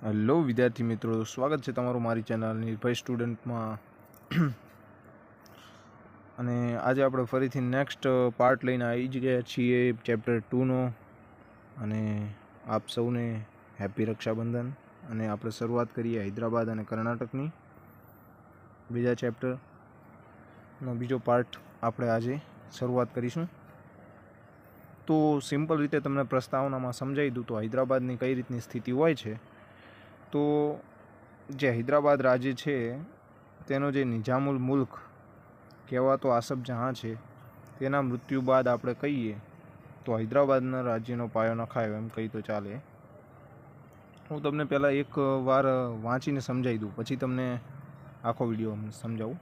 Hello વિદ્યાર્થી મિત્રો, સ્વાગત છે તમારું મારી ચેનલ નિર્ભય સ્ટુડન્ટમાં। અને આજે આપણે ફરીથી નેક્સ્ટ પાર્ટ લઈને આવી જ ગયા છીએ ચેપ્ટર 2નો। અને આપ સૌને હેપી રક્ષાબંધન। અને આપણે શરૂઆત કરીએ હૈદરાબાદ અને કર્ણાટકની બીજા ચેપ્ટરનો બીજો પાર્ટ આપણે આજે શરૂઆત કરીશું। તો સિમ્પલ રીતે તમને પ્રસ્તાવનામાં સમજાવી દઉં તો હૈદરાબાદની કઈ રીતની સ્થિતિ હોય છે। તો જે હૈદરાબાદ રાજ્ય છે તેનો જે નિઝામુલ મુલ્ક કહેવાતો આસફ જહાં છે તેના મૃત્યુ બાદ આપણે કહીએ તો હૈદરાબાદના રાજ્યનો પાયો નખાયો એમ કહી તો ચાલે। હું તમને પહેલાં એક વાર વાંચીને સમજાવી દઉં, પછી તમને આખો વિડીયો સમજાવું।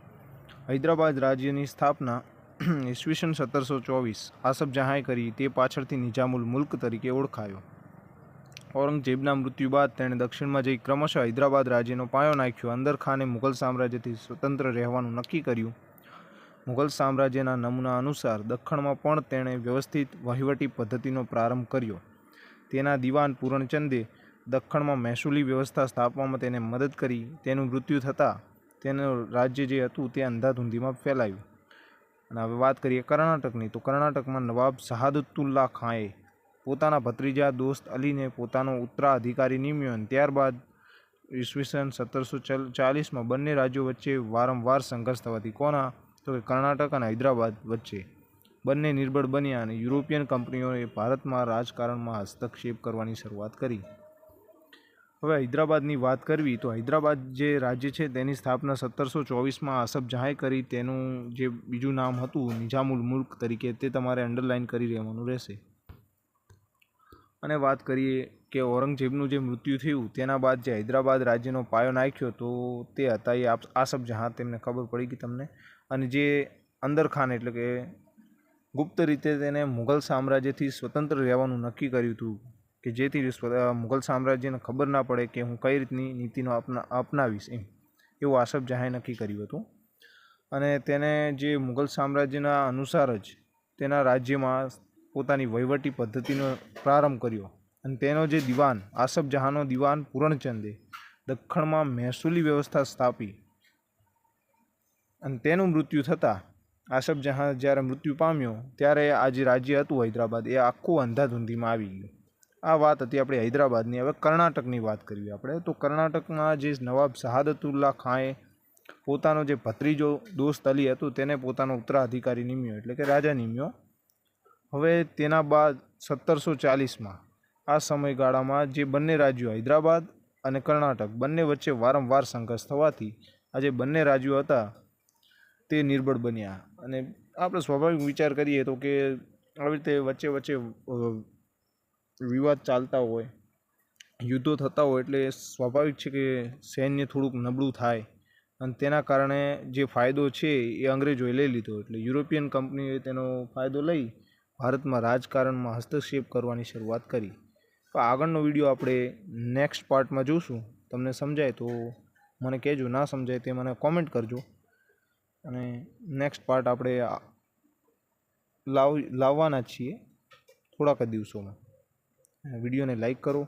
હૈદરાબાદ રાજ્યની સ્થાપના ઈસવીસન 1724 આસફ જહાંએ કરી। તે પાછળથી નિઝામુલ મુલ્ક તરીકે ઓળખાયો। ઔરંગઝેબના મૃત્યુ બાદ તેણે દક્ષિણમાં જઈ ક્રમશઃ હૈદરાબાદ રાજ્યનો પાયો નાખ્યો। અંદર ખાને મુઘલ સામ્રાજ્યથી સ્વતંત્ર રહેવાનું નક્કી કર્યું। મુઘલ સામ્રાજ્યના નમૂના અનુસાર દખ્ખણમાં પણ તેણે વ્યવસ્થિત વહીવટી પદ્ધતિનો પ્રારંભ કર્યો। તેના દિવાન પૂરણચંદે દખ્ખણમાં મહેસૂલી વ્યવસ્થા સ્થાપવામાં તેને મદદ કરી। તેનું મૃત્યુ થતાં તેનું રાજ્ય જે હતું તે અંધાધૂંધીમાં ફેલાયું। અને હવે વાત કરીએ કર્ણાટકની, તો કર્ણાટકમાં નવાબ શહાદતુલ્લા ખાંએ પોતાના ભત્રીજા દોસ્ત અલીને પોતાનો ઉત્તરાધિકારી નિમ્યો। અને ત્યારબાદ ઈસવીસન 1740માં બંને રાજ્યો વચ્ચે વારંવાર સંઘર્ષ થવાથી, કોના તો કે કર્ણાટક અને હૈદરાબાદ વચ્ચે, બંને નિર્બળ બન્યા અને યુરોપિયન કંપનીઓએ ભારતમાં રાજકારણમાં હસ્તક્ષેપ કરવાની શરૂઆત કરી। હવે હૈદરાબાદની વાત કરવી તો હૈદરાબાદ જે રાજ્ય છે તેની સ્થાપના 1724માં આસફ જહાંએ કરી। તેનું જે બીજું નામ હતું નિઝામુલ મુલ્ક તરીકે, તે તમારે અંડરલાઇન કરી રહેવાનું રહેશે। અને વાત કરીએ કે ઔરંગઝેબનું જે મૃત્યુ થયું તેના બાદ જે હૈદરાબાદ રાજ્યનો પાયો નાખ્યો તો તે હતા એ આસફ જહાં, તેમને ખબર પડી ગઈ તમને। અને જે અંદર ખાન એટલે કે ગુપ્ત રીતે તેને મુઘલ સામ્રાજ્યથી સ્વતંત્ર રહેવાનું નક્કી કર્યું હતું કે જેથી મુઘલ સામ્રાજ્યને ખબર ના પડે કે હું કઈ રીતની નીતિનો અપનાવીશ એમ, એવું આસફ જહાંએ નક્કી કર્યું હતું। અને તેને જે મુઘલ સામ્રાજ્યના અનુસાર જ તેના રાજ્યમાં પોતાની વહીવટી પદ્ધતિનો પ્રારંભ કર્યો। અને તેનો જે દિવાન આસફ જહાંનો દિવાન પૂરણચંદે દખ્ખણમાં મહેસૂલી વ્યવસ્થા સ્થાપી। અને તેનું મૃત્યુ થતાં આસફ જહાં જ્યારે મૃત્યુ પામ્યો ત્યારે આ જે રાજ્ય હતું હૈદરાબાદ એ આખું અંધાધૂંધીમાં આવી ગયું। આ વાત હતી આપણી હૈદરાબાદની। હવે કર્ણાટકની વાત કરવી આપણે, તો કર્ણાટકમાં જે નવાબ શહાદતુલ્લા ખાંએ પોતાનો જે ભત્રીજો દોસ્ત અલી હતું તેને પોતાનો ઉત્તરાધિકારી નિમ્યો, એટલે કે રાજા નિમ્યો। હવે તેના બાદ 1740માં આ સમયગાળામાં જે બંને રાજ્યો હૈદરાબાદ અને કર્ણાટક બંને વચ્ચે વારંવાર સંઘર્ષ થવાથી આ જે બંને રાજ્યો હતા તે નિર્બળ બન્યા। અને આપણે સ્વાભાવિક વિચાર કરીએ તો કે આવી રીતે વચ્ચે વચ્ચે વિવાદ ચાલતા હોય, યુદ્ધો થતા હોય, એટલે સ્વાભાવિક છે કે સૈન્ય થોડુંક નબળું થાય। અને તેના કારણે જે ફાયદો છે એ અંગ્રેજોએ લઈ લીધો, એટલે યુરોપિયન કંપનીએ તેનો ફાયદો લઈ ભારતમાં રાજકારણમાં હસ્તક્ષેપ કરવાની શરૂઆત કરી। તો આગળનો વિડીયો આપણે નેક્સ્ટ પાર્ટમાં જોઈશું। તમને સમજાય તો મને કહેજો, ના સમજાય તે મને કોમેન્ટ કરજો। અને નેક્સ્ટ પાર્ટ આપણે લાવવાના જ છીએ થોડાક જ દિવસોમાં। વિડીયોને લાઈક કરો,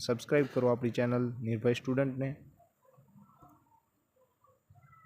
સબસ્ક્રાઈબ કરો આપણી ચેનલ નિર્ભય સ્ટુડન્ટને।